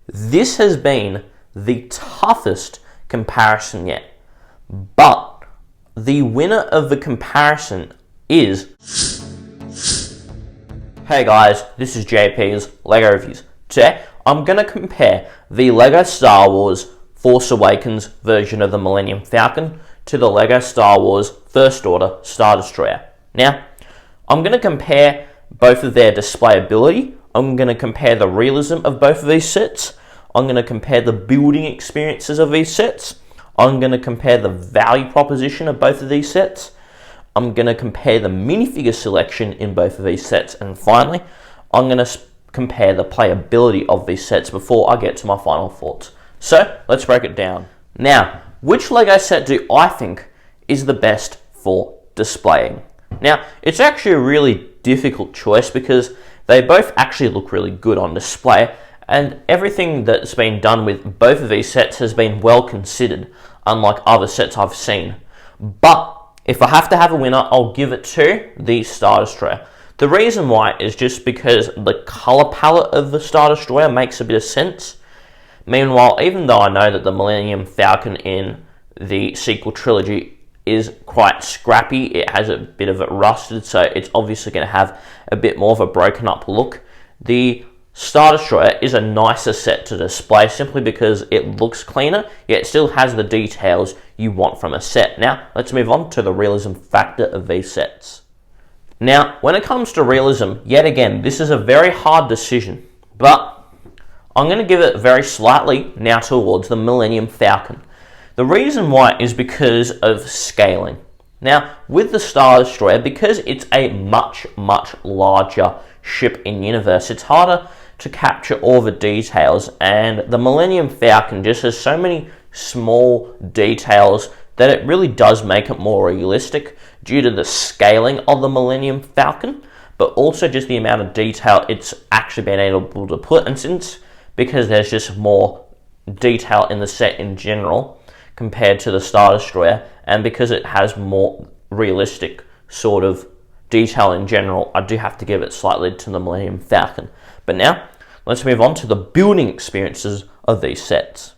This has been the toughest comparison yet, but the winner of the comparison is... Hey guys, this is JP's LEGO Reviews. Today, I'm going to compare the LEGO Star Wars Force Awakens version of the Millennium Falcon to the LEGO Star Wars First Order Star Destroyer. Now, I'm going to compare both of their displayability. I'm going to compare the realism of both of these sets. I'm going to compare the building experiences of these sets. I'm going to compare the value proposition of both of these sets. I'm going to compare the minifigure selection in both of these sets. And finally, I'm going to compare the playability of these sets before I get to my final thoughts. So, let's break it down. Now, which LEGO set do I think is the best for displaying? Now, it's actually a really difficult choice because they both actually look really good on display, and everything that's been done with both of these sets has been well considered, unlike other sets I've seen. But if I have to have a winner, I'll give it to the Star Destroyer. The reason why is just because the color palette of the Star Destroyer makes a bit of sense. Meanwhile, even though I know that the Millennium Falcon in the sequel trilogy is quite scrappy, it has a bit of it rusted, so it's obviously going to have a bit more of a broken up look. The Star Destroyer is a nicer set to display simply because it looks cleaner, yet it still has the details you want from a set. Now, let's move on to the realism factor of these sets. Now, when it comes to realism, yet again, this is a very hard decision, but I'm going to give it very slightly now towards the Millennium Falcon. The reason why is because of scaling. Now, with the Star Destroyer, because it's a much larger ship in universe, it's harder to capture all the details, and the Millennium Falcon just has so many small details that it really does make it more realistic due to the scaling of the Millennium Falcon, but also just the amount of detail it's actually been able to put, and since because there's just more detail in the set in general compared to the Star Destroyer, and because it has more realistic sort of detail in general, I do have to give it slightly to the Millennium Falcon. But now, let's move on to the building experiences of these sets.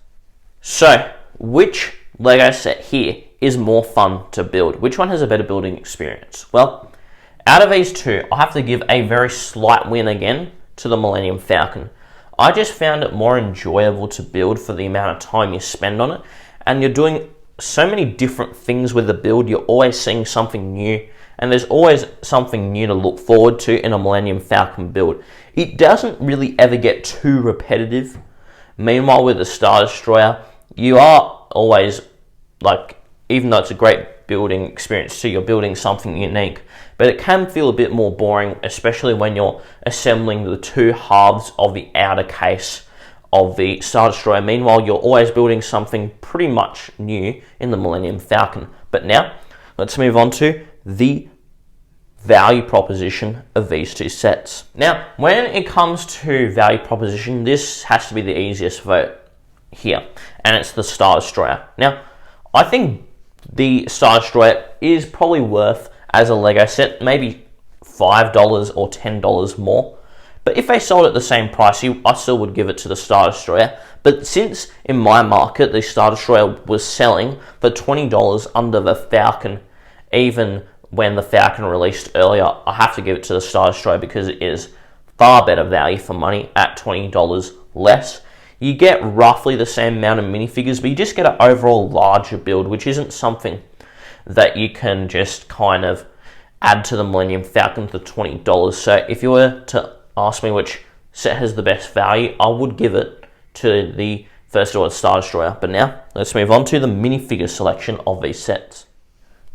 So, which LEGO set here is more fun to build? Which one has a better building experience? Well, out of these two, I have to give a very slight win again to the Millennium Falcon. I just found it more enjoyable to build for the amount of time you spend on it, and you're doing so many different things with the build. You're always seeing something new, and there's always something new to look forward to in a Millennium Falcon build. It doesn't really ever get too repetitive. Meanwhile, with the Star Destroyer, you are always, like, even though it's a great building experience too, you're building something unique, but it can feel a bit more boring, especially when you're assembling the two halves of the outer case of the Star Destroyer. Meanwhile, you're always building something pretty much new in the Millennium Falcon. But now, let's move on to the value proposition of these two sets. Now, when it comes to value proposition, this has to be the easiest vote here, and it's the Star Destroyer. Now, I think the Star Destroyer is probably worth, as a LEGO set, maybe $5 or $10 more. But if they sold at the same price, I still would give it to the Star Destroyer. But since in my market the Star Destroyer was selling for $20 under the Falcon, even when the Falcon released earlier, I have to give it to the Star Destroyer because it is far better value for money at $20 less. You get roughly the same amount of minifigures, but you just get an overall larger build, which isn't something that you can just kind of add to the Millennium Falcon for $20. So if you were to ask me which set has the best value, I would give it to the First Order Star Destroyer. But now, let's move on to the minifigure selection of these sets.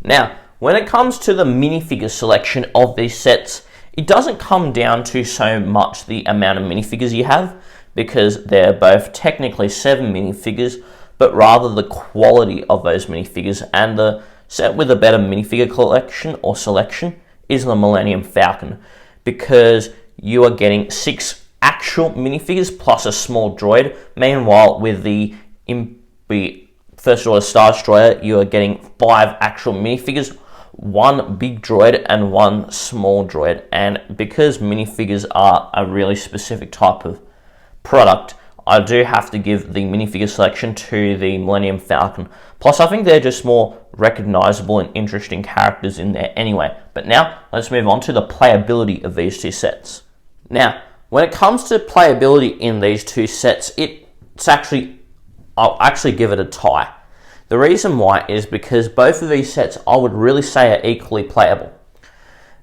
Now, when it comes to the minifigure selection of these sets, it doesn't come down to so much the amount of minifigures you have, because they're both technically 7 minifigures, but rather the quality of those minifigures, and the set with a better minifigure collection or selection is the Millennium Falcon, because you are getting 6 actual minifigures plus a small droid. Meanwhile, with the First Order Star Destroyer, you are getting 5 actual minifigures, 1 big droid and 1 small droid. And because minifigures are a really specific type of product, I do have to give the minifigure selection to the Millennium Falcon. Plus, I think they're just more recognizable and interesting characters in there anyway. But now, let's move on to the playability of these two sets. Now, when it comes to playability in these two sets, I'll actually give it a tie. The reason why is because both of these sets I would really say are equally playable.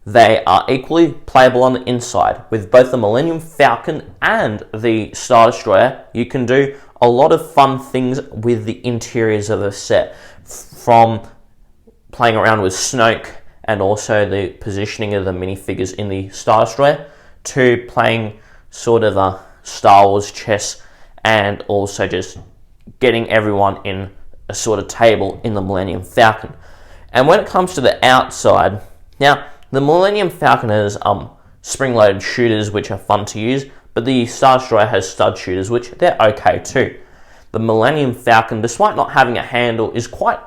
They are equally playable on the inside. With both the Millennium Falcon and the Star Destroyer, you can do a lot of fun things with the interiors of the set. From playing around with Snoke and also the positioning of the minifigures in the Star Destroyer, to playing sort of a Star Wars chess and also just getting everyone in a sort of table in the Millennium Falcon. And when it comes to the outside, now, the Millennium Falcon has spring-loaded shooters which are fun to use, but the Star Destroyer has stud shooters which they're okay too. The Millennium Falcon, despite not having a handle, it's quite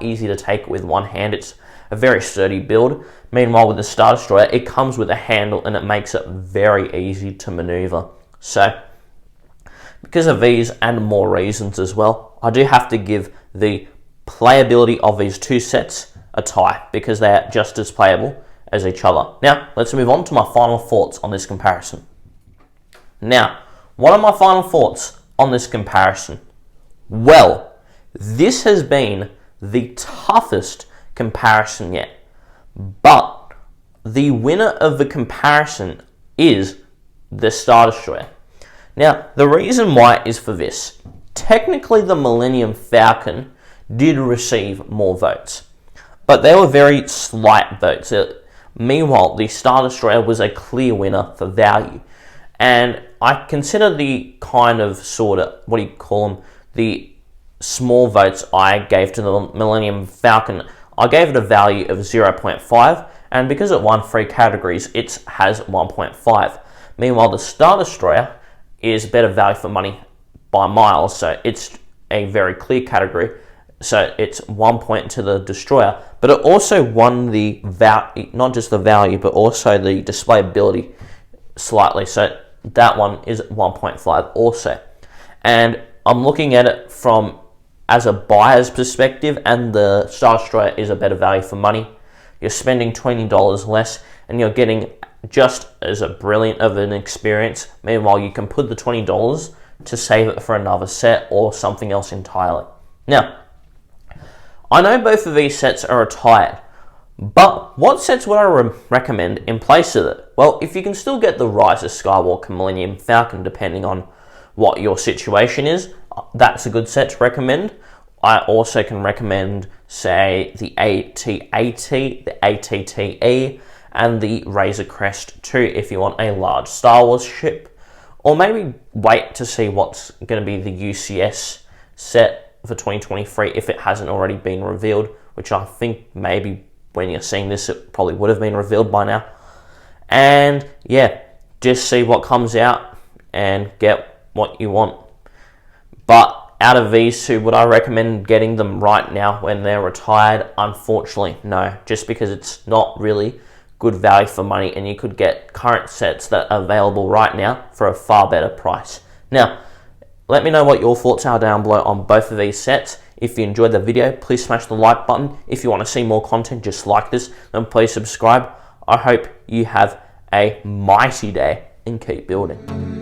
easy to take with one hand. It's a very sturdy build. Meanwhile, with the Star Destroyer, it comes with a handle and it makes it very easy to maneuver. So, because of these and more reasons as well, I do have to give the playability of these two sets a tie, because they are just as playable as each other. Now, let's move on to my final thoughts on this comparison. Now, what are my final thoughts on this comparison? Well, this has been the toughest comparison yet, but the winner of the comparison is the Star Destroyer. Now, the reason why is for this. Technically, the Millennium Falcon did receive more votes, but they were very slight votes. Meanwhile, the Star Destroyer was a clear winner for value. And I consider the kind of sort of, what do you call them, the small votes I gave to the Millennium Falcon, I gave it a value of 0.5, and because it won 3 categories, it has 1.5. Meanwhile, the Star Destroyer is better value for money by miles, so it's a very clear category. So it's 1 point to the Destroyer, but it also won the not just the value, but also the displayability slightly. So that one is 1.5 also. And I'm looking at it from as a buyer's perspective, and the Star Destroyer is a better value for money. You're spending $20 less, and you're getting just as a brilliant of an experience. Meanwhile, you can put the $20 to save it for another set or something else entirely. Now, I know both of these sets are retired, but what sets would I recommend in place of it? Well, if you can still get the Rise of Skywalker Millennium Falcon, depending on what your situation is, that's a good set to recommend. I also can recommend, say, the AT-AT, the ATTE, and the Razor Crest 2 if you want a large Star Wars ship. Or maybe wait to see what's going to be the UCS set for 2023 if it hasn't already been revealed, which I think maybe when you're seeing this it probably would have been revealed by now. And yeah, just see what comes out and get what you want. But out of these two, would I recommend getting them right now when they're retired? Unfortunately, no, just because it's not really good value for money, and you could get current sets that are available right now for a far better price. Now, let me know what your thoughts are down below on both of these sets. If you enjoyed the video, please smash the like button. If you want to see more content just like this, then please subscribe. I hope you have a mighty day and keep building.